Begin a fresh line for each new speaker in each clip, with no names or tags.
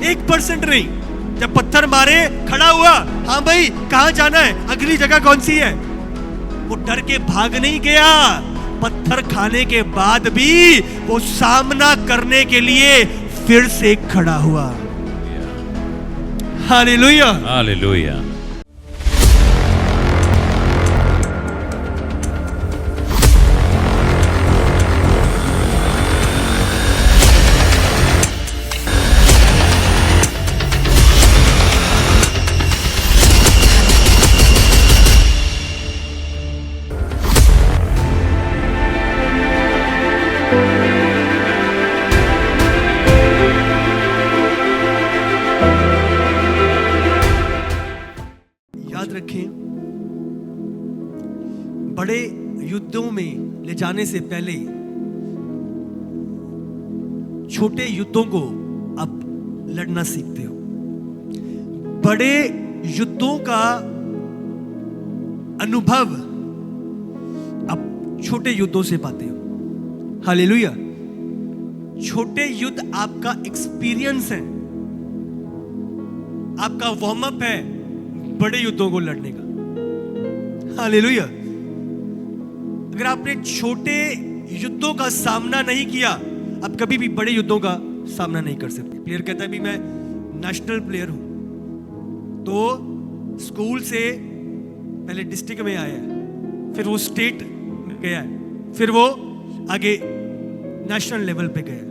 1% नहीं। जब पत्थर मारे खड़ा हुआ, हाँ भाई कहां जाना है, अगली जगह कौन सी है, वो डर के भाग नहीं गया। पत्थर खाने के बाद भी वो सामना करने के लिए फिर से खड़ा हुआ। Hallelujah,
hallelujah.
याद रखें, बड़े युद्धों में ले जाने से पहले छोटे युद्धों को आप लड़ना सीखते हो। बड़े युद्धों का अनुभव आप छोटे युद्धों से पाते हो। हालेलुया। छोटे युद्ध आपका एक्सपीरियंस है, आपका वार्म अप है बड़े युद्धों को लड़ने का। हालेलुया। अगर आपने छोटे युद्धों का सामना नहीं किया, आप कभी भी बड़े युद्धों का सामना नहीं कर सकते। प्लेयर कहता है भी मैं नेशनल प्लेयर हूं, तो स्कूल से पहले डिस्ट्रिक्ट में आया है, फिर वो स्टेट में गया है, फिर वो आगे नेशनल लेवल पे गया है,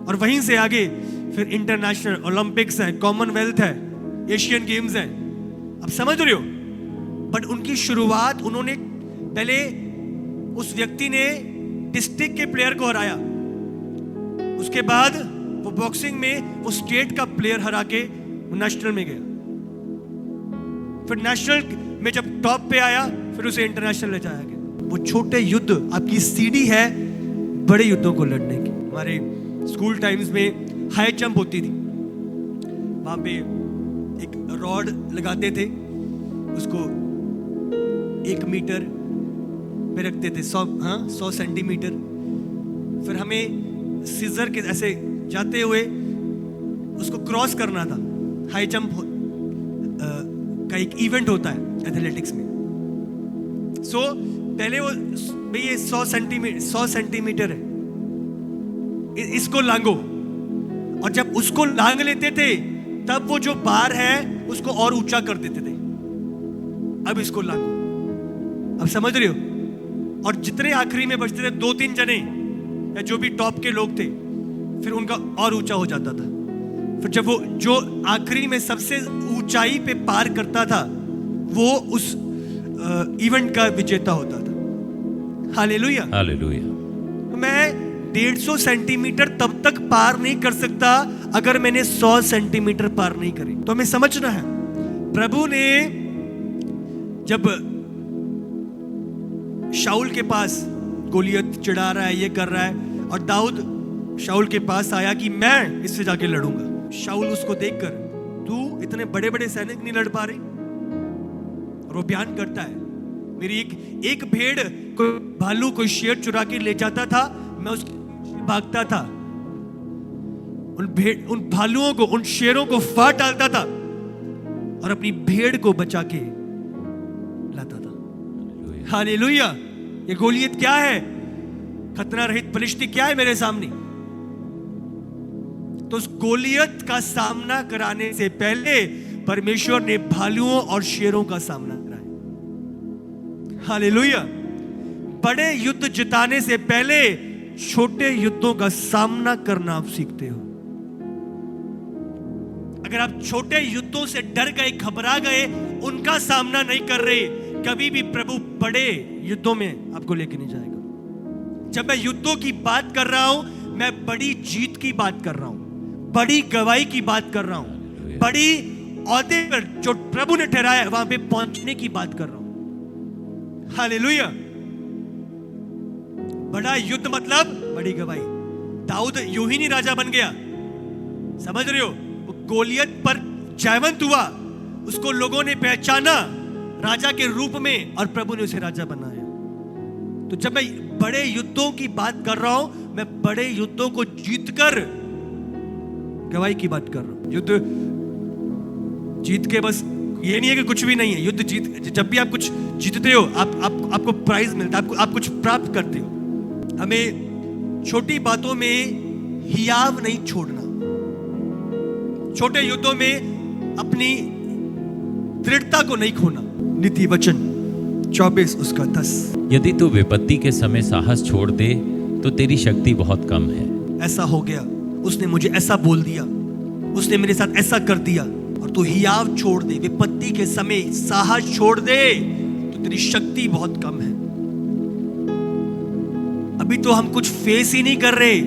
और वहीं से आगे फिर इंटरनेशनल, ओलंपिक्स है, कॉमनवेल्थ है, एशियन गेम्स है। आप समझ रहे हो? बट उनकी शुरुआत, उन्होंने पहले, उस व्यक्ति ने डिस्ट्रिक्ट के प्लेयर को हराया, उसके बाद वो बॉक्सिंग में वो स्टेट का प्लेयर हरा के नेशनल में गया, फिर नेशनल में जब टॉप पे आया फिर उसे इंटरनेशनल ले जाया गया। वो छोटे युद्ध आपकी सीढ़ी है बड़े युद्धों को लड़ने की। हमारे स्कूल टाइम्स में हाई जंप होती थी, वहां पे एक रॉड लगाते थे, उसको 1 मीटर पे रखते थे, 100 सेंटीमीटर, फिर हमें सीजर के ऐसे जाते हुए उसको क्रॉस करना था। हाई जंप का एक इवेंट होता है एथलेटिक्स में। सो पहले वो भाई ये 100 सेंटीमीटर है, इसको लांगो, और जब उसको लांग लेते थे तब वो जो बार है उसको और ऊंचा कर देते थे, अब इसको लागू। अब समझ रहे हो? और जितने आखिरी में बचते थे 2-3 जने या जो भी टॉप के लोग थे, फिर उनका और ऊंचा हो जाता था। फिर जब वो जो आखिरी में सबसे ऊंचाई पे पार करता था वो उस इवेंट का विजेता होता था। Hallelujah,
hallelujah.
मैं 150 सेंटीमीटर तब तक पार नहीं कर सकता अगर मैंने 100 सेंटीमीटर पार नहीं करी। तो हमें समझना है, प्रभु ने जब शाऊल के पास गोलियत चिढ़ा रहा है, ये कर रहा है, और दाऊद शाऊल के पास आया कि मैं इससे जाके लड़ूंगा। शाऊल उसको देखकर, तू इतने बड़े बड़े सैनिक नहीं लड़ पा रहे, और वो बयान करता है, मेरी एक भेड़ कोई भालू कोई शेर चुरा के ले जाता था, मैं उसके भागता था, उन भालुओं को, उन शेरों को फाड़ डालता था और अपनी भेड़ को बचा के लाता था। हालेलुया। ये गोलियत क्या है? खतरा रहित फलिश्ती क्या है मेरे सामने? तो उस गोलियत का सामना कराने से पहले परमेश्वर ने भालुओं और शेरों का सामना कराया। हालेलुया। बड़े युद्ध जिताने से पहले छोटे युद्धों का सामना करना आप सीखते हो। अगर आप छोटे युद्धों से डर गए, घबरा गए, उनका सामना नहीं कर रहे, कभी भी प्रभु बड़े युद्धों में आपको लेके नहीं जाएगा। जब मैं युद्धों की बात कर रहा हूं, मैं बड़ी जीत की बात कर रहा हूं, बड़ी गवाही की बात कर रहा हूं, बड़ी औहदे पर जो प्रभु ने ठहराया है वहां पे पहुंचने की बात कर रहा हूं। हालेलुया। बड़ा युद्ध मतलब बड़ी गवाही। दाऊद यूं ही नहीं राजा बन गया, समझ रहे हो? वो गोलियत पर जयवंत हुआ, उसको लोगों ने पहचाना राजा के रूप में और प्रभु ने उसे राजा बनाया। तो जब मैं बड़े युद्धों की बात कर रहा हूं, मैं बड़े युद्धों को जीतकर गवाही की बात कर रहा हूं। युद्ध जीत के बस ये नहीं है कि कुछ भी नहीं है। युद्ध जीत, जब भी आप कुछ जीतते हो आपको प्राइज मिलता है, आप कुछ प्राप्त करते हो। हमें छोटी बातों में हियाव नहीं छोड़ना, छोटे युद्धों में अपनी दृढ़ता को नहीं खोना। नीति वचन 24 उसका 10।
यदि तू विपत्ति के समय साहस छोड़ दे तो तेरी शक्ति बहुत कम है।
ऐसा हो गया, उसने मुझे ऐसा बोल दिया, उसने मेरे साथ ऐसा कर दिया, और तू हियाव छोड़ दे, विपत्ति के समय साहस छोड़ दे तो तेरी शक्ति बहुत कम है। अभी तो हम कुछ फेस ही नहीं कर रहे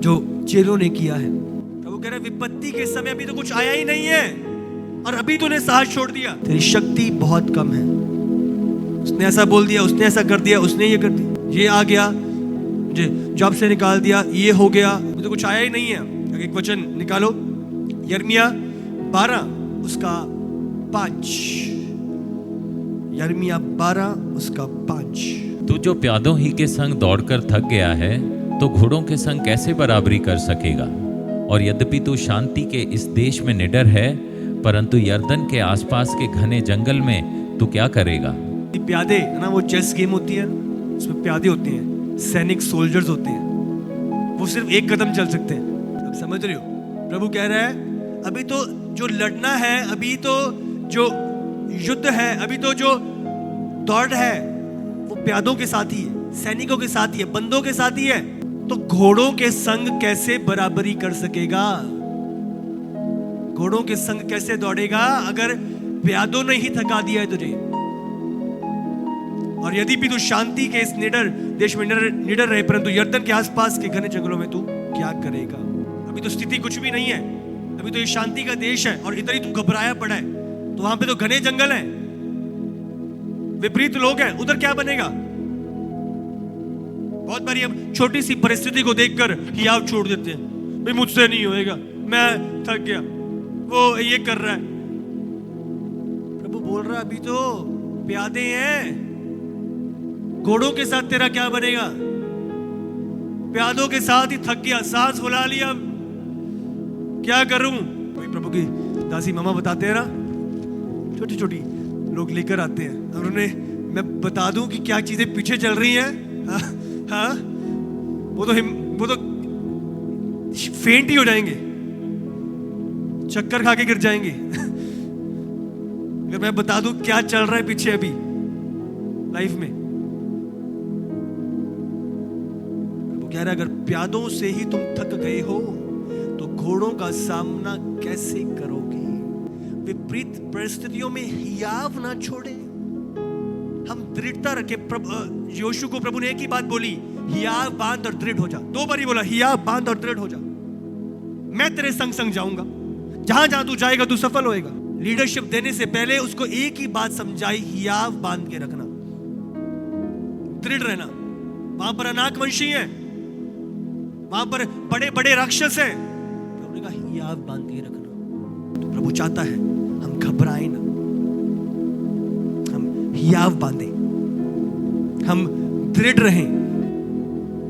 जो चेलों ने किया है। प्रभु कह रहे विपत्ति के समय अभी तो कुछ आया ही नहीं है और अभी तूने साहस छोड़ दिया, तेरी शक्ति बहुत कम है। उसने ऐसा बोल दिया, उसने ऐसा कर दिया, उसने ये कर दिया, ये आ गया, मुझे जॉब से निकाल दिया, ये हो गया, अभी तो कुछ आया ही नहीं है। एक वचन निकालो, यिर्मयाह 12 उसका 5। यिर्मयाह 12 उसका 5।
तू जो प्यादों ही के संग दौड़कर थक गया है तो घोड़ों के संग कैसे बराबरी कर सकेगा। और यद्यपि तू शांति के इस देश में निडर है, परंतु यरदन के आसपास के घने जंगल में तू क्या करेगा।
प्यादे है ना, वो चेस गेम होती है, उसमें प्यादे होते हैं, सैनिक सोल्जर्स होते हैं, वो सिर्फ एक कदम चल सकते हैं। अब समझ रहे हो, प्रभु कह रहा है अभी तो जो लड़ना है, अभी तो जो युद्ध है, अभी तो जो दौड़ है वो प्यादों के साथ ही है, सैनिकों के साथ ही है, बंदों के साथ ही है। तो घोड़ों के संग कैसे बराबरी कर सकेगा, घोड़ों के संग कैसे दौड़ेगा अगर प्यादों ने ही थका दिया है तुझे। और यदि भी तू शांति के इस निडर देश में निडर रहे, परंतु यरदन के आसपास के घने जंगलों में तू क्या करेगा। अभी तो स्थिति कुछ भी नहीं है, अभी तो ये शांति का देश है और इधर ही तू घबराया पड़ा है, तो वहां पे तो घने जंगल है, विपरीत लोग हैं, उधर क्या बनेगा। बहुत बारी हम छोटी सी परिस्थिति को देखकर हियाव छोड़ देते हैं, भाई मुझसे नहीं होएगा, मैं थक गया, वो ये कर रहा है। प्रभु बोल रहा अभी तो प्यादे हैं, घोड़ों के साथ तेरा क्या बनेगा। प्यादों के साथ ही थक गया, सांस फुला लिया, क्या करूं। वही प्रभु की दासी मामा बताते हैं ना, छोटी छोटी लोग लेकर आते हैं और उन्हें मैं बता दूं कि क्या चीजें पीछे चल रही हैं, हाँ वो तो फेंट ही हो जाएंगे, चक्कर खा के गिर जाएंगे अगर मैं बता दूं क्या चल रहा है पीछे अभी लाइफ में। वो कह रहा है अगर प्यादों से ही तुम थक गए हो तो घोड़ों का सामना कैसे करोगे। विपरीत परिस्थितियों में हियाव ना छोड़े, हम दृढ़ता रखे। योशू को प्रभु ने एक ही बात बोली, हियाव बांध और दृढ़ हो जा। 2 बार ही बोला, हियाव बांध और दृढ़ हो जा, मैं तेरे संग संग जाऊंगा, जहां जहां तू जाएगा तू सफल होएगा। लीडरशिप देने से पहले उसको एक ही बात समझाई, हियाव बांध के रखना, दृढ़ रहना। वहां पर अनाकवंशी है, वहां पर बड़े बड़े राक्षस हैं, प्रभु ने कहा हियाव बांध के रखना। तो प्रभु चाहता है हम घबराएं ना, हम हियाव बांधें, हम दृढ़ रहें।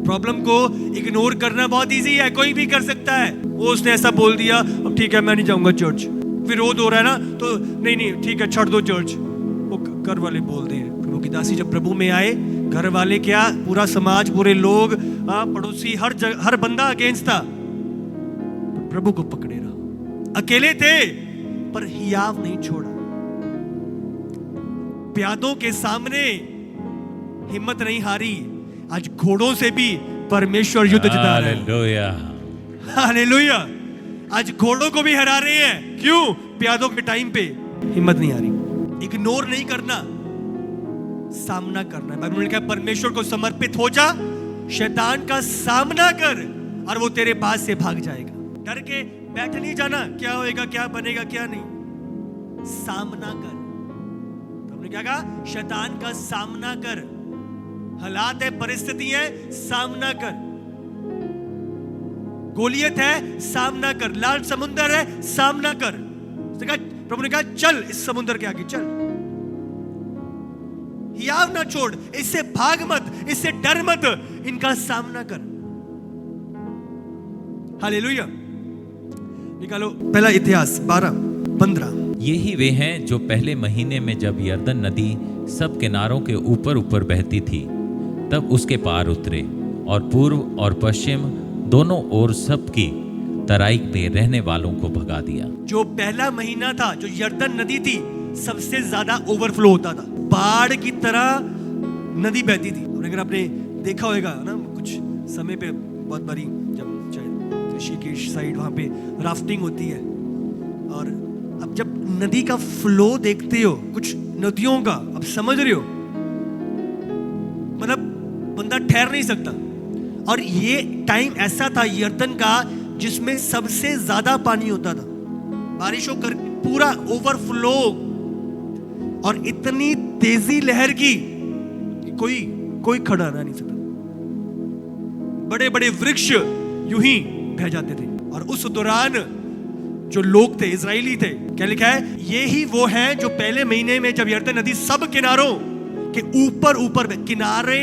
प्रॉब्लम को इग्नोर करना बहुत इजी है, कोई भी कर सकता है। वो उसने ऐसा बोल दिया, अब ठीक है मैं नहीं जाऊंगा चर्च, विरोध हो रहा है ना, तो नहीं ठीक है छोड़ दो चर्च, वो घर वाले बोल दे। प्रभु की दासी जब प्रभु में आए, घर वाले क्या, पूरा समाज, पूरे लोग, पड़ोसी, हर बंदा अगेंस्ट था, प्रभु को पकड़े रहा। अकेले थे पर हियाव नहीं छोड़ा, प्यादों के सामने हिम्मत नहीं हारी। आज घोड़ों से भी परमेश्वर युद्ध जिता रहा है।
Hallelujah,
hallelujah. आज घोड़ों को भी हरा रहे हैं, क्यों? प्यादों के टाइम पे हिम्मत नहीं हारी। इग्नोर नहीं करना, सामना करना है। बाइबल में लिखा है परमेश्वर को समर्पित हो जा, शैतान का सामना कर और वो तेरे पास से भाग जाएगा। डर के बैठ नहीं जाना, क्या होएगा, क्या बनेगा, क्या नहीं, सामना कर। तुमने क्या कहा? शैतान का सामना कर। हालात है, परिस्थिति है, सामना कर। गोलियत है, सामना कर। लाल समुंदर है, सामना कर। प्रभु ने कहा चल इस समुंदर के आगे चल, हियाव ना छोड़, इससे भाग मत, इससे डर मत, इनका सामना कर। हालेलुया। निकालो पहला इतिहास 12:15।
यही वे हैं जो पहले महीने में जब यरदन नदी सब किनारों के ऊपर ऊपर बहती थी तब उसके पार उतरे और पूर्व और पश्चिम दोनों ओर सबकी तराई में रहने वालों को भगा दिया।
जो पहला महीना था, जो यरदन नदी थी, सबसे ज्यादा ओवरफ्लो होता था, बाढ़ की तरह नदी बहती थी। और अगर आपने देखा होगा ना, कुछ समय पे बहुत बारी जब चाहे ऋषिकेश साइड वहां पे राफ्टिंग होती है, और अब जब नदी का फ्लो देखते हो, कुछ नदियों का, अब समझ रहे हो, मतलब बंदा ठहर नहीं सकता। और ये टाइम ऐसा था यरदन का जिसमें सबसे ज्यादा पानी होता था, बारिश होकर पूरा ओवरफ्लो, और इतनी तेजी लहर की कोई खड़ा रह नहीं सकता। बड़े बड़े वृक्ष यूं ही बह जाते थे। और उस दौरान जो लोग थे, इजरायली थे, क्या लिखा है, ये ही वो हैं जो पहले महीने में जब यरदन नदी सब किनारों के ऊपर किनारे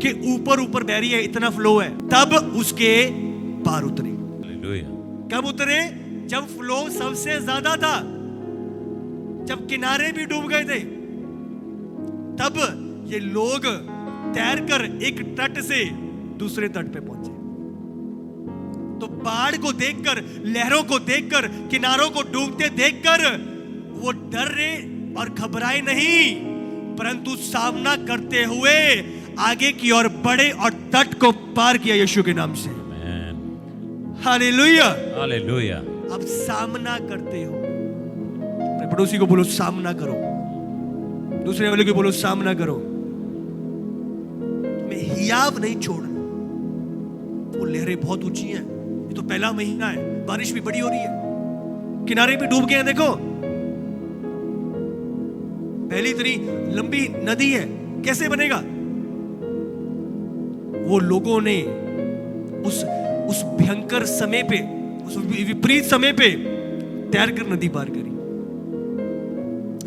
के ऊपर बह रही है, इतना फ्लो है, तब उसके पार उतरे। कब उतरे? जब फ्लो सबसे ज्यादा था, जब किनारे भी डूब गए थे, तब ये लोग तैरकर एक तट से दूसरे तट पे पहुंचे। तो बाढ़ को देखकर, लहरों को देखकर, किनारों को डूबते देखकर वो डरे और घबराए नहीं, परंतु सामना करते हुए आगे की ओर बढ़े और तट को पार किया यीशु के नाम से। Hallelujah,
hallelujah.
अब सामना करते हो। अपने पड़ोसी को बोलो सामना करो, दूसरे वाले को बोलो सामना करो। मैं हियाव नहीं छोड़ना। वो लहरें बहुत ऊंची हैं, ये तो पहला महीना है, बारिश भी बड़ी हो रही है, किनारे भी डूब गए हैं। देखो, पहली इतनी लंबी नदी है, कैसे बनेगा? वो लोगों ने उस भयंकर समय पे, उस विपरीत समय पे तैरकर नदी पार करी।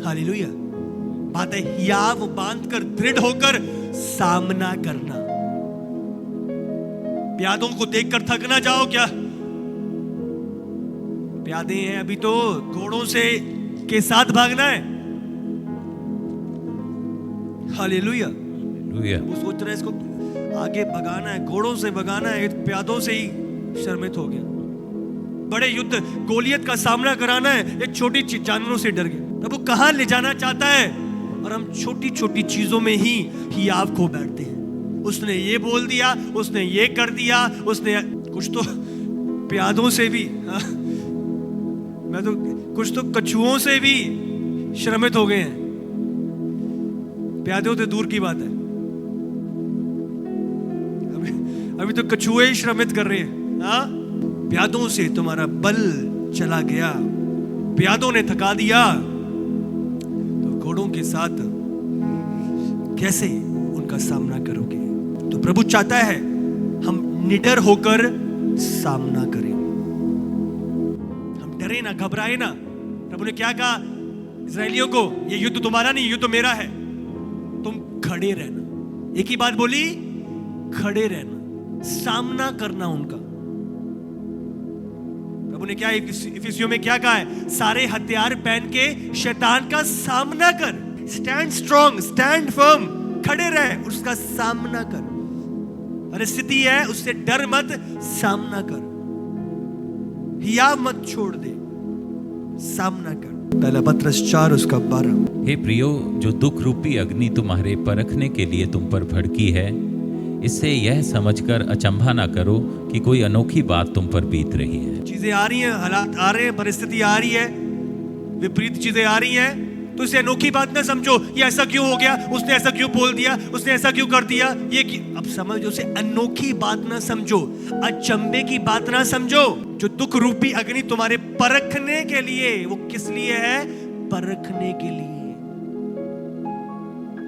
हालेलुया। बात है हियाव बांधकर, दृढ़ होकर सामना करना। प्यादों को देखकर थक ना जाओ। क्या प्यादे हैं, अभी तो घोड़ों से के साथ भागना है। हालेलुया। वो सोच रहे इसको आगे भगाना है, घोड़ों से भगाना है, प्यादों से ही शर्मित हो गया। बड़े युद्ध, गोलियत का सामना कराना है, एक छोटी जानवरों से डर गया। प्रभु कहां ले जाना चाहता है, और हम छोटी छोटी चीजों में ही हियाव खो बैठते हैं। उसने ये बोल दिया, उसने ये कर दिया, उसने कुछ तो प्यादों से भी, मैं तो कुछ तो कछुओं से भी श्रमित हो गए हैं। प्यादों से दूर की बात है, अभी तो कछुए ही श्रमित कर रहे हैं। हाँ, प्यादों से तुम्हारा बल चला गया, प्यादों ने थका दिया, तो घोड़ों के साथ कैसे उनका सामना करोगे? तो प्रभु चाहता है हम निडर होकर सामना करें, हम डरे ना, घबराए ना। प्रभु ने क्या कहा इस्राएलियों को? ये युद्ध तुम्हारा नहीं, युद्ध मेरा है, तुम खड़े रहना। एक ही बात बोली, खड़े रहना, सामना करना उनका। प्रभु ने क्या इफिसियों में क्या कहा है? सारे हथियार पहन के शैतान का सामना कर। स्टैंड स्ट्रॉन्ग, स्टैंड फर्म, खड़े रहे, उसका सामना कर। परिस्थिति है, उससे डर मत, सामना कर, हियाव मत छोड़ दे, सामना कर। पहला पत्रस 4 उसका 12।
हे प्रियो, जो दुख रूपी अग्नि तुम्हारे परखने के लिए तुम पर भड़की है, इससे यह समझकर अचंभा ना करो कि कोई अनोखी बात तुम पर बीत रही है।
चीजें आ रही हैं, हालात आ रहे हैं, परिस्थिति आ रही है, विपरीत चीजें आ रही हैं, तो इसे अनोखी बात ना समझो। ये ऐसा क्यों हो गया, उसने ऐसा क्यों बोल दिया, उसने ऐसा क्यों कर दिया, ये अब समझो, उसे अनोखी बात ना समझो, अचंभे की बात ना समझो। जो दुख रूपी अग्नि तुम्हारे परखने के लिए, वो किस लिए है? परखने के लिए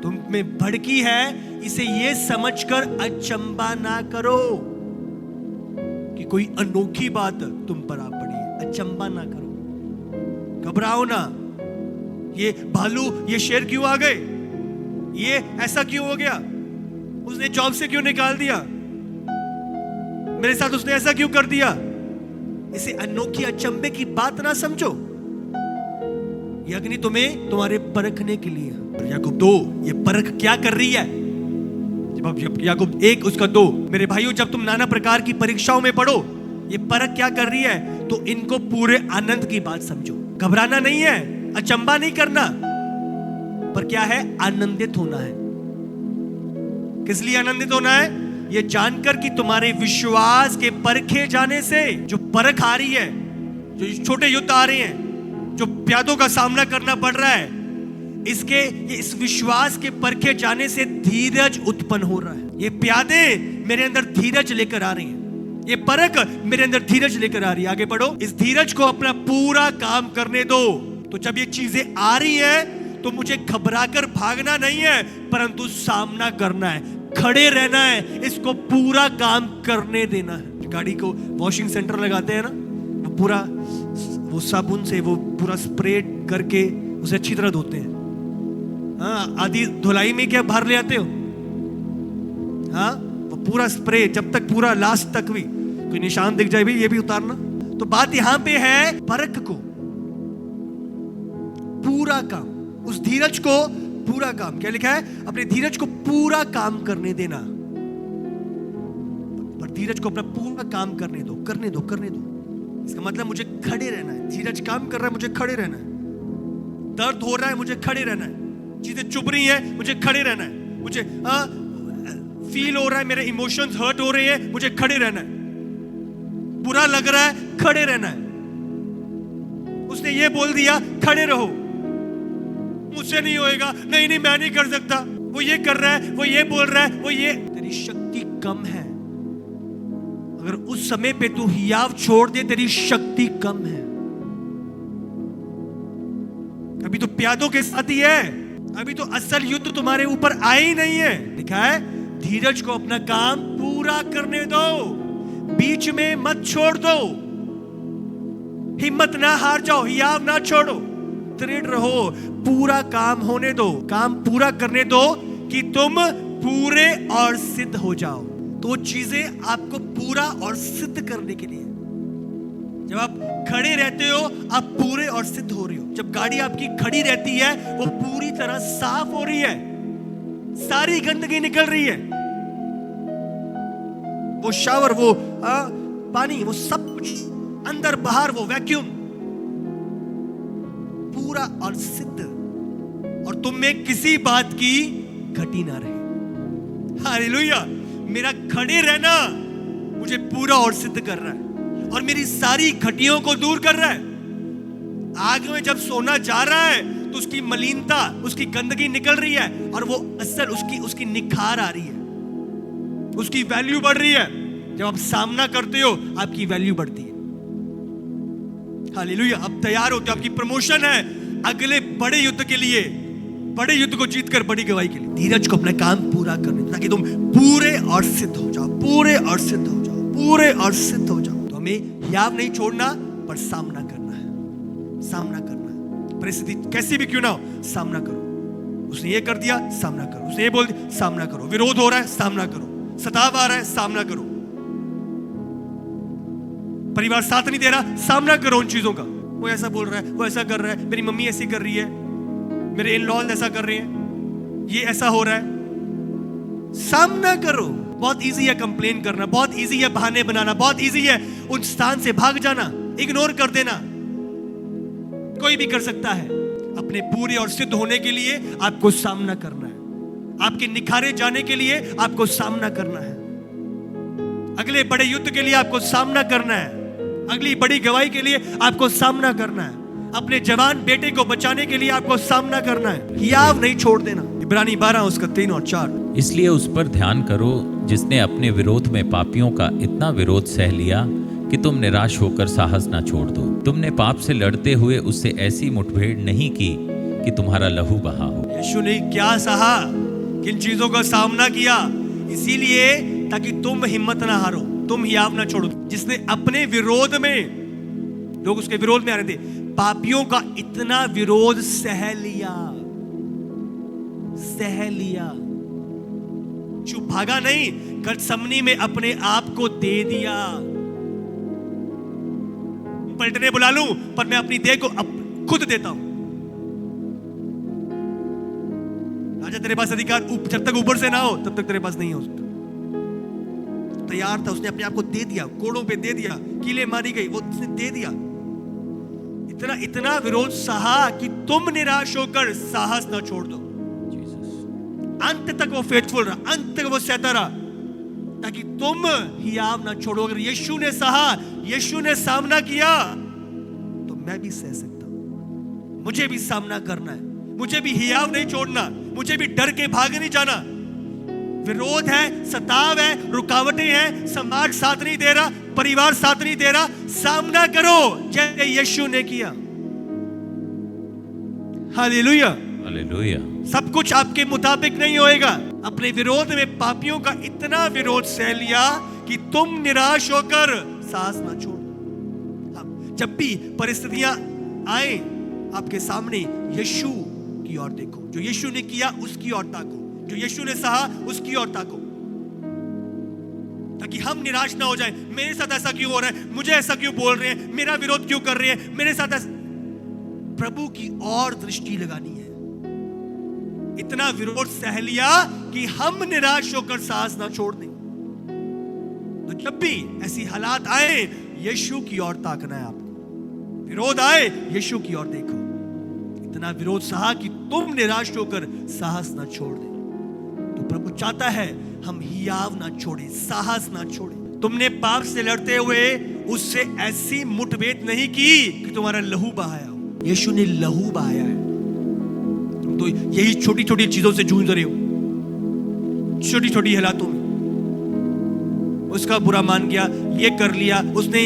तुम में भड़की है, इसे ये समझकर अचंभा ना करो कि कोई अनोखी बात तुम पर आ पड़ी है। अचंभा ना करो, घबराओ ना। ये भालू, ये शेर क्यों आ गए, ये ऐसा क्यों हो गया, उसने जॉब से क्यों निकाल दिया, मेरे साथ उसने ऐसा क्यों कर दिया, इसे अनोखी अचंभे की बात ना समझो। ये अग्नि तुम्हें तुम्हारे परखने के लिए है। याकूब 2 ये परख क्या कर रही है? जब याकूब 1 उसका 2, मेरे भाइयों जब तुम नाना प्रकार की परीक्षाओं में पढ़ो, ये परख क्या कर रही है? तो इनको पूरे आनंद की बात समझो। घबराना नहीं है, अचंबा नहीं करना, पर क्या है? आनंदित होना है। किस लिए आनंदित होना है? ये जानकर कि तुम्हारे विश्वास के परखे जाने से जो परख आ रही है, जो छोटे युद्ध आ रहे हैं, जो प्यादों का सामना करना पड़ रहा है, इस विश्वास के परखे जाने से धीरज उत्पन्न हो रहा है। ये प्यादे मेरे अंदर धीरज लेकर आ रही हैं, ये परख मेरे अंदर धीरज लेकर आ रही है। आगे बढ़ो, इस धीरज को अपना पूरा काम करने दो। तो जब ये चीजें आ रही है तो मुझे घबराकर भागना नहीं है, परंतु सामना करना है, खड़े रहना है, इसको पूरा काम करने देना है। गाड़ी को वॉशिंग सेंटर लगाते हैं ना, वो पूरा वो साबुन से वो पूरा स्प्रे करके उसे अच्छी तरह धोते हैं। हाँ, आधी धुलाई में क्या बाहर ले आते हो? हाँ, वो पूरा स्प्रे जब तक पूरा लास्ट तक भी कोई निशान दिख जाए भी ये भी उतारना। तो बात यहां पे है परख को पूरा काम, उस धीरज को पूरा काम। क्या लिखा है? अपने धीरज को पूरा काम करने देना। पर धीरज को अपना पूरा काम करने दो, करने दो, करने दो। इसका मतलब मुझे खड़े रहना है। धीरज काम कर रहा है, मुझे खड़े रहना है। दर्द हो रहा है, मुझे खड़े रहना है। चीजें चुभ रही हैं, मुझे खड़े रहना है। मुझे फील हो रहा है, मेरे इमोशंस हर्ट हो रहे हैं, मुझे खड़े रहना है। बुरा लग रहा है, खड़े रहना है। उसने ये बोल दिया, खड़े रहो, मुझसे नहीं होएगा, नहीं नहीं मैं नहीं कर सकता, वो ये कर रहा है, वो ये बोल रहा है, वो ये। तेरी शक्ति कम है। अगर उस समय पे तू हियाव छोड़ दे, तेरी शक्ति कम है। अभी तो प्यादों के साथ ही है, अभी तो असल युद्ध तुम्हारे ऊपर आया ही नहीं है। लिखा है धीरज को अपना काम पूरा करने दो, बीच में मत छोड़ दो, हिम्मत ना हार जाओ, हियाव ना छोड़ो, दृढ़ रहो, पूरा काम होने दो, काम पूरा करने दो कि तुम पूरे और सिद्ध हो जाओ। तो चीजें आपको पूरा और सिद्ध करने के लिए, जब आप खड़े रहते हो आप पूरे और सिद्ध हो रहे हो। जब गाड़ी आपकी खड़ी रहती है वो पूरी तरह साफ हो रही है, सारी गंदगी निकल रही है, वो शावर, वो पानी, वो सब कुछ अंदर बाहर, वो वैक्यूम पूरा और सिद्ध, और तुम में किसी बात की घटी ना रहे। हालेलुया। मेरा खड़े रहना मुझे पूरा और सिद्ध कर रहा है और मेरी सारी घटियों को दूर कर रहा है। आग में जब सोना जा रहा है तो उसकी मलिनता, उसकी गंदगी निकल रही है और वो असल उसकी निखार आ रही है, उसकी वैल्यू बढ़ रही है। जब आप सामना करते हो आपकी वैल्यू बढ़ती है। हालेलुया। आप तैयार होते हो, आपकी प्रमोशन है अगले बड़े युद्ध के लिए, बड़े युद्ध को जीतकर बड़ी गवाही के लिए। धीरज को अपना काम पूरा करने, ताकि तुम पूरे और सिद्ध हो जाओ, पूरे और सिद्ध हो जाओ, पूरे और सिद्ध हो जाओ। तो हमें हियाव नहीं छोड़ना, पर सामना करना है, सामना करना है। परिस्थिति कैसी भी क्यों ना हो, सामना करो। उसने ये कर दिया, सामना करो। उसने ये बोल दिया, सामना करो। विरोध हो रहा है, सामना करो। सताव आ रहा है, सामना करो। परिवार साथ नहीं दे रहा, सामना करो उन चीजों का। वो ऐसा बोल रहा है, वो ऐसा कर रहा है, मेरी मम्मी ऐसी कर रही है, मेरे इन लॉज ऐसा कर रहे हैं, ये ऐसा हो रहा है। सामना करो। बहुत इजी है कंप्लेन करना, बहुत इजी है बहाने बनाना, बहुत इजी है उन स्थान से भाग जाना, इग्नोर कर देना। कोई भी कर सकता है। अपने पूरे और सिद्ध होने के लिए आपको सामना करना है, आपके निखारे जाने के लिए आपको सामना करना है, अगले बड़े युद्ध के लिए आपको सामना करना है, अगली बड़ी गवाही के लिए आपको सामना करना है, अपने जवान बेटे को बचाने के लिए आपको सामना करना है। हियाव नहीं छोड़ देना। इब्रानी 12 उसका 3 और 4।
इसलिए उस पर ध्यान करो जिसने अपने विरोध में पापियों का इतना विरोध सह लिया कि तुम निराश होकर साहस ना छोड़ दो। तुमने पाप से लड़ते हुए उससे ऐसी मुठभेड़ नहीं की कि तुम्हारा लहू बहा हो।
यीशु ने क्या सहा, किन चीजों का सामना किया, इसीलिए ताकि तुम हिम्मत ना हारो, तुम हियाव ना छोड़ो। जिसने अपने विरोध में, लोग उसके विरोध में आ रहे थे, पापियों का इतना विरोध सह लिया, सह लिया। चुप भागा नहीं, गतसमनी में अपने आप को दे दिया। पलटने बुला लूं, पर मैं अपनी देह को खुद देता हूं। राजा तेरे पास अधिकार जब तक ऊपर से ना हो तब तक तेरे पास नहीं हो सकता। तैयार था, उसने अपने आप को दे दिया, कोड़ों पे दे दिया, कीले मारी गई, वो उसने दे दिया। इतना इतना विरोध सहा कि तुम निराश होकर साहस ना छोड़ दो। अंत तक वो फेथफुल रहा, अंत तक वो सहता रहा, ताकि तुम हियाव ना छोड़ो। अगर यीशु ने सहा, यीशु ने सामना किया, तो मैं भी सह सकता हूं। मुझे भी सामना करना है, मुझे भी हियाव नहीं छोड़ना, मुझे भी डर के भाग नहीं जाना। विरोध है, सताव है, रुकावटें हैं, समाज साथ नहीं दे रहा, परिवार साथ नहीं दे रहा, सामना करो जैसे यीशु ने किया। Hallelujah,
hallelujah.
सब कुछ आपके मुताबिक नहीं होएगा। अपने विरोध में पापियों का इतना विरोध सह लिया कि तुम निराश होकर साहस ना छोड़ो। जब भी परिस्थितियां आए आपके सामने, यीशु की ओर देखो। जो यीशु ने किया उसकी ओर ताको, जो यीशु ने सहा उसकी ओर ताको, ताकि हम निराश ना हो जाएं। मेरे साथ ऐसा क्यों हो रहा है, मुझे ऐसा क्यों बोल रहे हैं, मेरा विरोध क्यों कर रहे हैं, मेरे साथ ऐसा। प्रभु की ओर दृष्टि लगानी है। इतना विरोध सह लिया कि हम निराश होकर साहस ना छोड़ दें। तो जब भी ऐसी हालात आए, यीशु की ओर ताकना है आपको। विरोध आए, यीशु की ओर देखो। इतना विरोध सहा कि तुम निराश होकर साहस ना छोड़ दें। तो प्रभु चाहता है हम हियाव ना छोड़े, साहस ना छोड़े। तुमने पाप से लड़ते हुए उससे ऐसी मुठभेड़ नहीं की कि तुम्हारा लहू बहाया हो। यीशु ने लहू बहाया है। तुम तो यही छोटी छोटी चीजों से जूझ रहे हो, छोटी छोटी हालातों में। उसका बुरा मान गया, ये कर लिया उसने,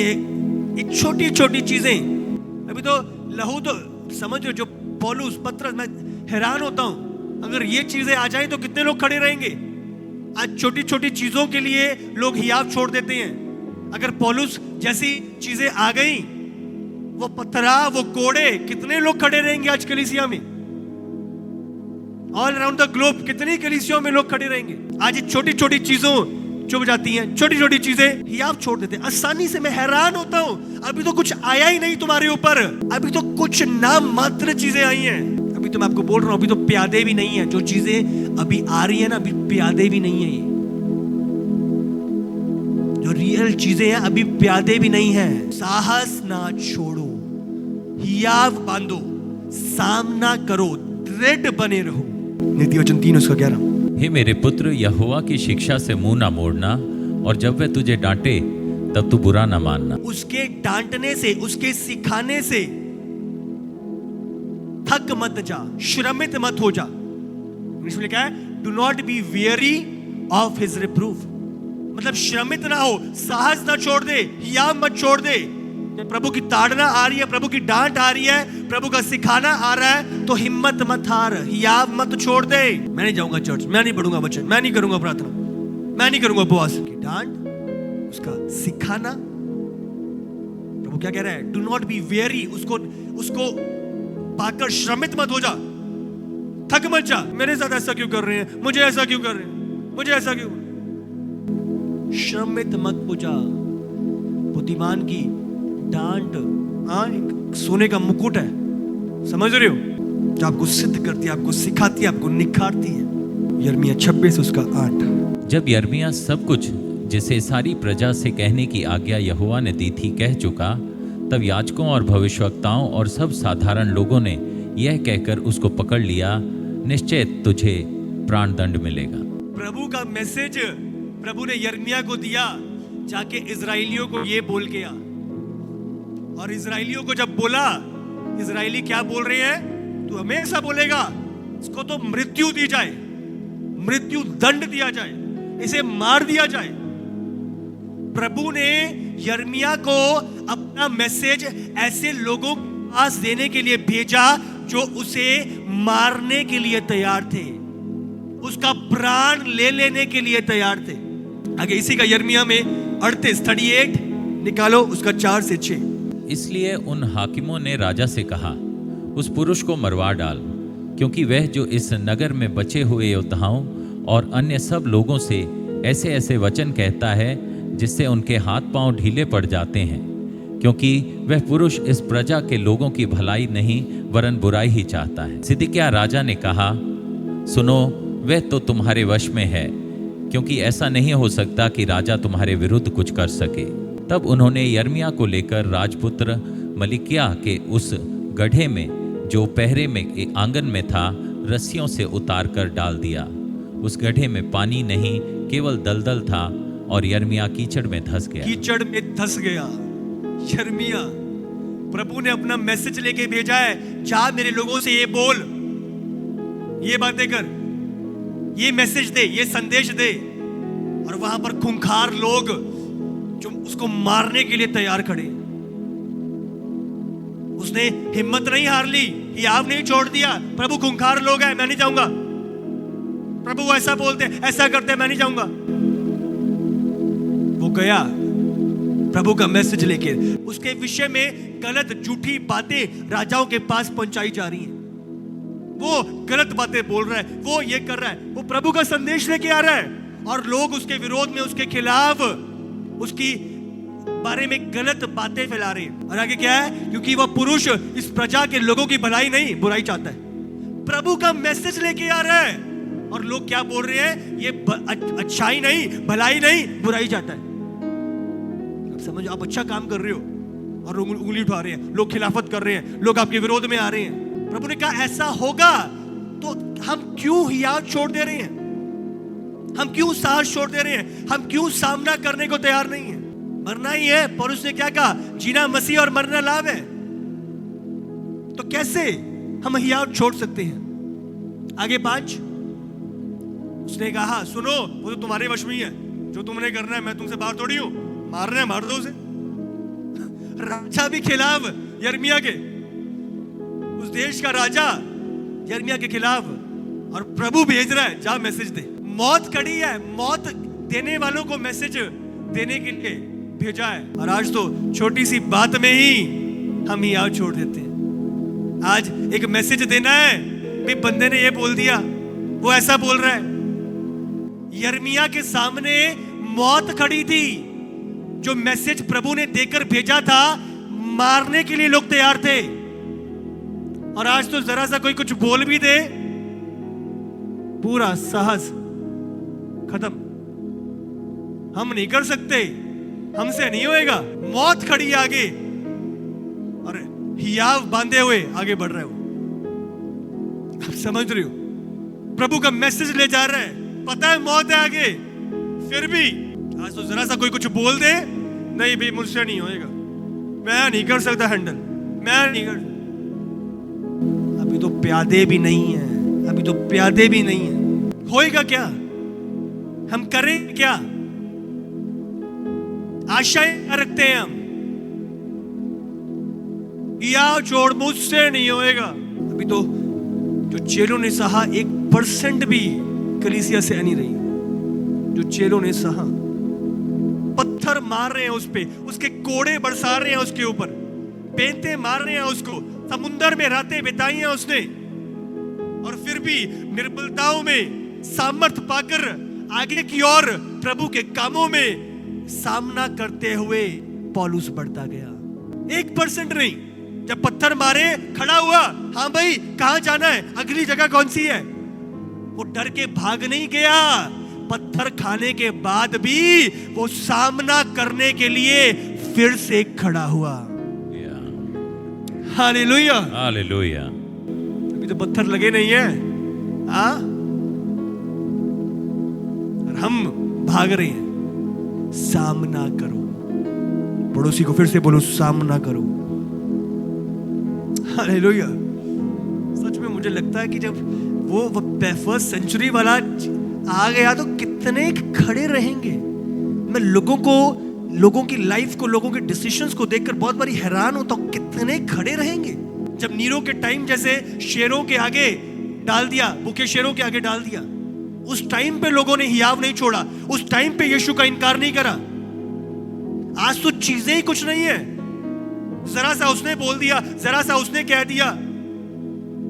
एक छोटी छोटी चीजें। अभी तो लहू तो समझ लो, जो पौलुस पत्रस, मैं हैरान होता हूं, अगर ये चीजें आ जाए तो कितने लोग खड़े रहेंगे। आज छोटी छोटी चीजों के लिए लोग हियाव छोड़ देते हैं। अगर पौलुस जैसी चीजें आ गई, वो पत्थरा, वो कोड़े, कितने लोग खड़े रहेंगे आज कलीसिया में। ऑल अराउंड द ग्लोब कितनी कलीसियों में लोग खड़े रहेंगे। आज छोटी छोटी चीजों चुभ जाती हैं, छोटी छोटी चीजें हियाव छोड़ देते हैं आसानी से। मैं हैरान होता हूं, अभी तो कुछ आया ही नहीं तुम्हारे ऊपर, अभी तो कुछ नाम मात्र चीजें आई हैं। अभी तो मैं आपको बोल रहा हूं, अभी तो प्यादे भी नहीं है। जो चीजें अभी आ रही है ना, अभी प्यादे भी नहीं है। ये जो रियल चीजें हैं, अभी प्यादे भी नहीं है। साहस ना छोड़ो, हियाव बांधो, सामना करो, दृढ़ बने रहो। नीति वचन 3:11।
हे मेरे पुत्र, यहोवा की शिक्षा से मुंह ना मोड़ना, और जब वह तुझे डांटे तब तू बुरा ना मानना।
उसके डांटने से, उसके सिखाने से थक मत जा, श्रमित मत हो जा। इंग्लिश में लिखा है, do not be very of his reproof. मतलब श्रमित ना हो, साहस ना छोड़ दे, हियाव मत छोड़ दे। जब प्रभु की ताड़ना आ रही है, प्रभु की डांट आ रही है, प्रभु का सिखाना आ रहा है, तो हिम्मत मत हार, हियाव मत छोड़ दे। मैं नहीं जाऊंगा चर्च, मैं नहीं पढ़ूंगा वचन, मैं नहीं करूंगा प्रार्थना, मैं नहीं करूंगा उपवास। की डांट, उसका सिखाना, प्रभु क्या कह रहा है, डू नॉट बी वेरी। उसको पाकर श्रमित मत हो जा, थक मत जा। मेरे साथ ऐसा क्यों कर रहे हैं, मुझे ऐसा क्यों कर रहे हैं, मुझे ऐसा क्यों। श्रमित मत हो जा। बुद्धिमान की डांट एक सोने का मुकुट है, समझ रहे हो, जो आपको सिद्ध करती है, आपको सिखाती है, आपको निखारती है। यिर्मयाह 26:8।
जब यिर्मयाह सब कुछ जिसे सारी प्रजा से कहने की आज्ञा यहोवा ने दी थी कह चुका, तब याजकों और भविष्यवक्ताओं और सब साधारण लोगों ने यह कहकर उसको पकड़ लिया, निश्चय तुझे प्राण दंड मिलेगा।
प्रभु का मैसेज प्रभु ने यिर्मयाह को दिया, जाके इजराइलियों को ये बोल के आ। और इजराइलियों को जब बोला, इजराइली क्या बोल रहे हैं, तू हमेशा बोलेगा, इसको तो मृत्यु दी जाए, मृत्यु दंड दिया जाए, इसे मार दिया जाए। प्रभु ने यिर्मयाह को अपना मैसेज ऐसे लोगों के पास देने के लिए भेजा जो उसे मारने के लिए तैयार थे, उसका प्राण ले लेने के लिए तैयार थे। आगे इसी का यिर्मयाह में 38 निकालो, उसका 4 से 6।
इसलिए उन हाकिमों ने राजा से कहा, उस पुरुष को मरवा डाल, क्योंकि वह जो इस नगर में बचे हुए योद्धाओं और अन्य सब लोगों से ऐसे ऐसे वचन कहता है जिससे उनके हाथ पांव ढीले पड़ जाते हैं, क्योंकि वह पुरुष इस प्रजा के लोगों की भलाई नहीं वरन बुराई ही चाहता है। सिदकिय्याह राजा ने कहा, सुनो, वह तो तुम्हारे वश में है, क्योंकि ऐसा नहीं हो सकता कि राजा तुम्हारे विरुद्ध कुछ कर सके। तब उन्होंने यिर्मयाह को लेकर राजपुत्र मलिकिय्याह के उस गड्ढे में जो पहरे में आंगन में था रस्सियों से उतार कर डाल दिया। उस गड्ढे में पानी नहीं, केवल दलदल था, और यिर्मयाह कीचड़ में धंस गया।
कीचड़ में धंस गया। यिर्मयाह, प्रभु ने अपना मैसेज लेके भेजा है, जा मेरे लोगों से ये बोल, ये बातें कर, ये मैसेज दे, ये संदेश दे। और वहां पर खूंखार लोग जो उसको मारने के लिए तैयार खड़े। उसने हिम्मत नहीं हार ली, हियाव नहीं छोड़ दिया। प्रभु खूंखार लोग हैं, मैं नहीं जाऊंगा। प्रभु ऐसा बोलते, ऐसा करते, मैं नहीं जाऊंगा। वो गया प्रभु का मैसेज लेके। उसके विषय में गलत झूठी बातें राजाओं के पास पहुंचाई जा रही हैं। वो गलत बातें बोल रहा है, वो ये कर रहा है, वो प्रभु का संदेश लेके आ रहा है, और लोग उसके विरोध में, उसके खिलाफ, उसकी बारे में गलत बातें फैला रहे हैं। और आगे क्या है? क्योंकि वह पुरुष इस प्रजा के लोगों की भलाई नहीं बुराई चाहता है। प्रभु का मैसेज लेके आ रहा है, और लोग क्या बोल रहे हैं? ये अच्छाई नहीं, भलाई नहीं, बुराई चाहता है। अब समझो, आप अच्छा काम कर रहे हो और उंगली उठा रहे हैं, लोग खिलाफत कर रहे हैं, लोग आपके विरोध में आ रहे हैं। प्रभु ने कहा ऐसा होगा तो हम क्यों हियाव छोड़ दे रहे हैं? हम क्यों साहस छोड़ दे रहे हैं? हम क्यों सामना करने को तैयार नहीं है? मरना ही है। पौलुस ने क्या कहा? जीना मसीह और मरना लाभ है। तो कैसे हम हियाव छोड़ सकते हैं? आगे 5, उसने कहा, सुनो, वो तो तुम्हारे वश में ही है, जो तुमने करना है, मैं तुमसे बाहर थोड़ी हूं। मारना है मार दो उसे। राजा भी खिलाफ यिर्मयाह के, उस देश का राजा यिर्मयाह के खिलाफ, और प्रभु भेज रहा है, जा मैसेज दे। मौत खड़ी है, मौत देने वालों को मैसेज देने के लिए भेजा है। और आज तो छोटी सी बात में ही हम हियाव छोड़ देते हैं। आज एक मैसेज देना है, भी बंदे ने ये बोल दिया, वो ऐसा बोल रहा है। यिर्मयाह के सामने मौत खड़ी थी। जो मैसेज प्रभु ने देकर भेजा था, मारने के लिए लोग तैयार थे। और आज तो जरा सा कोई कुछ बोल भी दे, पूरा साहस खत्म। हम नहीं कर सकते, हमसे नहीं होएगा। मौत खड़ी आगे, और हियाव बांधे हुए आगे बढ़ रहे हो। आप समझ रहे हो? प्रभु का मैसेज ले जा रहा है, पता है मौत है आगे, फिर भी आज तो जरा सा कोई कुछ बोल दे, नहीं भाई मुझसे नहीं होएगा, मैं नहीं कर सकता हैंडल, मैं नहीं कर। अभी तो प्यादे भी नहीं है, अभी तो प्यादे भी नहीं है। होएगा क्या? हम करें क्या? आशाएं रखते हैं हम, या छोड़, मुझसे नहीं होएगा। अभी तो जो चेलों ने सहा 1% भी कलीसिया से नहीं रही। जो चेलों ने सहा, पत्थर मार रहे हैं उस पे, उसके कोड़े बरसा रहे हैं उसके ऊपर, बेंते मार रहे हैं उसको, समुंदर में रातें बिताई हैं उसने, और फिर भी निर्बलताओं में सामर्थ पाकर आगे की ओर प्रभु के कामों में सामना करते हुए पौलुस बढ़ता गया। 1% नहीं। जब पत्थर मारे, खड़ा हुआ, हाँ भाई कहां जाना है, अगली जगह कौन सी है? वो डर के भाग नहीं गया। पत्थर खाने के बाद भी वो सामना करने के लिए फिर से खड़ा हुआ। Hallelujah,
hallelujah.
अभी तो पत्थर लगे नहीं है, हाँ, और हम भाग रहे हैं। सामना करो। पड़ोसी को फिर से बोलो, सामना करो। हालेलुया। सच में मुझे लगता है कि जब वो फर्स्ट सेंचुरी वाला आ गया तो कितने खड़े रहेंगे। मैं लोगों की लाइफ को, लोगों के डिसीजंस को देखकर बहुत बारी हैरान होता हूं, कितने खड़े रहेंगे। जब नीरो के टाइम जैसे शेरों के आगे डाल दिया, भूखे शेरों के आगे डाल दिया, उस टाइम पे लोगों ने हियाव नहीं छोड़ा, उस टाइम पे यीशु का इनकार नहीं करा। आज तो चीजें ही कुछ नहीं है। जरा सा उसने बोल दिया, जरा सा उसने कह दिया,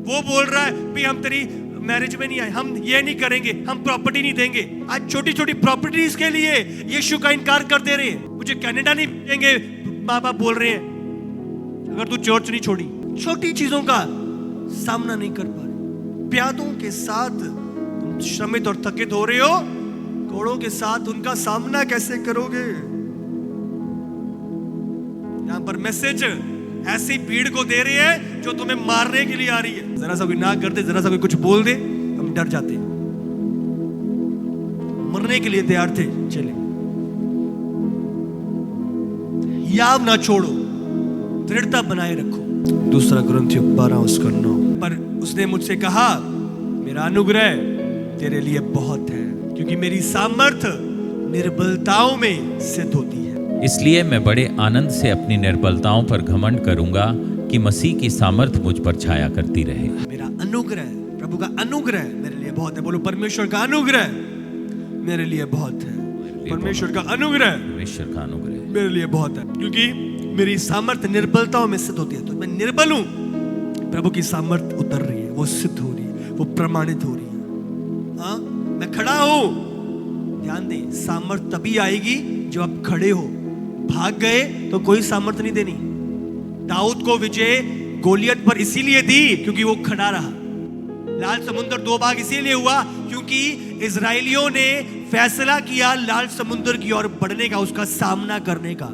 वो बोल रहा है भाई हम तेरी मैरिज में नहीं आए, हम ये नहीं करेंगे, हम प्रॉपर्टी नहीं देंगे। आज छोटी छोटी प्रॉपर्टीज के लिए यीशु का इनकार कर दे रहे हैं। मुझे कनाडा नहीं भेजेंगे, माँ बाप बोल रहे हैं अगर तू चर्च नहीं छोड़ी, छोटी चीजों का सामना नहीं कर पा रहे, प्यादों के साथ तुम श्रमित और थकित हो रहे हो, घोड़ों के साथ उनका सामना कैसे करोगे? यहां पर मैसेज ऐसी भीड़ को दे रही है जो तुम्हें मारने के लिए आ रही है। जरा सा कोई ना कर दे, जरा सा कोई कुछ बोल दे, हम डर जाते हैं, मरने के लिए तैयार थे। चले, याव ना छोड़ो, दृढ़ता बनाए रखो। दूसरा कुरिन्थियों 12:9 पर उसने मुझसे कहा, मेरा अनुग्रह तेरे लिए बहुत है, क्योंकि मेरी सामर्थ निर्बलताओं में सिद्ध होती है।
इसलिए मैं बड़े आनंद से अपनी निर्बलताओं पर घमंड करूंगा कि मसीह की सामर्थ मुझ पर छाया करती रहे।
मेरा अनुग्रह, प्रभु का अनुग्रह मेरे लिए बहुत है। बोलो, परमेश्वर का अनुग्रह मेरे लिए बहुत है। परमेश्वर का अनुग्रह,
परमेश्वर का अनुग्रह
मेरे लिए बहुत है, क्योंकि मेरी सामर्थ निर्बलताओं में सिद्ध होती है। तो मैं निर्बल हूं, प्रभु की सामर्थ उतर रही है, वो सिद्ध हो रही है, वो प्रमाणित हो रही है। हाँ, मैं खड़ा हूं। ध्यान दें, सामर्थ तभी आएगी जब आप खड़े हो। भाग गए तो कोई सामर्थ नहीं देनी। दाऊद को विजय गोलियत पर इसीलिए दी क्योंकि वो खड़ा रहा। लाल समुद्र 2 भाग इसीलिए हुआ क्योंकि इजरायलियों ने फैसला किया लाल समुद्र की ओर बढ़ने का, उसका सामना करने का।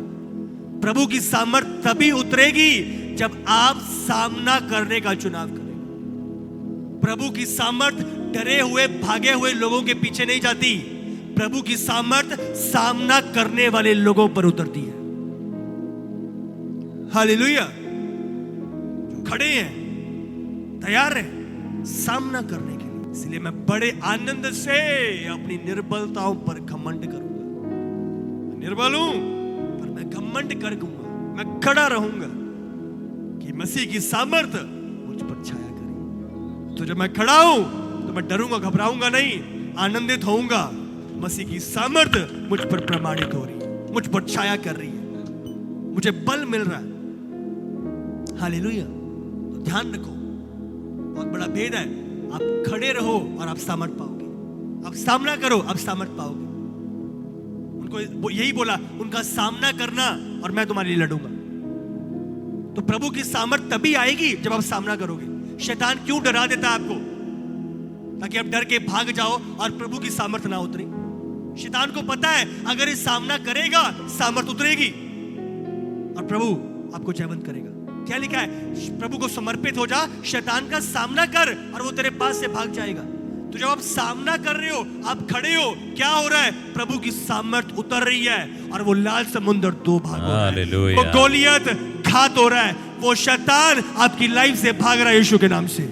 प्रभु की सामर्थ तभी उतरेगी जब आप सामना करने का चुनाव करें। प्रभु की सामर्थ डरे हुए भागे हुए लोगों के पीछे नहीं जाती। प्रभु की सामर्थ सामना करने वाले लोगों पर उतरती है। हालेलुया। जो खड़े हैं, तैयार हैं सामना करने के लिए। इसलिए मैं बड़े आनंद से अपनी निर्बलताओं पर घमंड करूंगा। मैं निर्बल हूं पर मैं घमंड करूंगा, मैं खड़ा रहूंगा कि मसीह की सामर्थ मुझ पर छाया करे। तो जब मैं खड़ा हूं तो मैं डरूंगा, घबराऊंगा नहीं, आनंदित होऊंगा। मसीह की सामर्थ मुझ पर प्रमाणित हो रही है, मुझ पर छाया कर रही है, मुझे बल मिल रहा है। हालेलुया। तो ध्यान रखो, बहुत बड़ा भेद है। आप खड़े रहो और आप सामर्थ पाओगे। आप सामना करो, आप सामर्थ पाओगे। उनको यही बोला, उनका सामना करना और मैं तुम्हारे लिए लड़ूंगा। तो प्रभु की सामर्थ तभी आएगी जब आप सामना करोगे। शैतान क्यों डरा देता है आपको? ताकि आप डर के भाग जाओ और प्रभु की सामर्थ ना उतरे। शैतान को पता है अगर ये सामना करेगा सामर्थ उतरेगी और प्रभु आपको जयवंत करेगा। क्या लिखा है? प्रभु को समर्पित हो जा, शैतान का सामना कर और वो तेरे पास से भाग जाएगा। तो जब आप सामना कर रहे हो, आप खड़े हो, क्या हो रहा है? प्रभु की सामर्थ उतर रही है और वो लाल समुद्र 2 भाग हो रहा है। वो गोलियत घात हो रहा है, वो शैतान आपकी लाइफ से भाग रहा है यीशु के नाम से।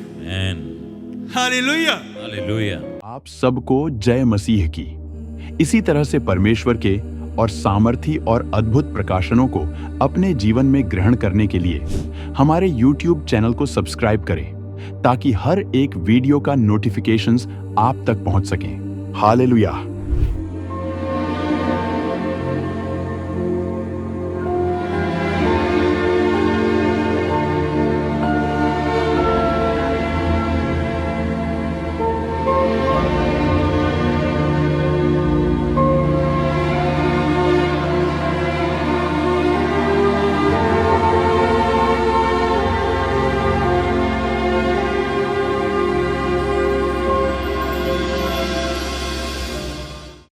Hallelujah,
hallelujah.
आप सबको जय मसीह की। इसी तरह से परमेश्वर के और सामर्थी और अद्भुत प्रकाशनों को अपने जीवन में ग्रहण करने के लिए हमारे YouTube चैनल को सब्सक्राइब करें ताकि हर एक वीडियो का नोटिफिकेशंस आप तक पहुंच सकें। हालेलुया।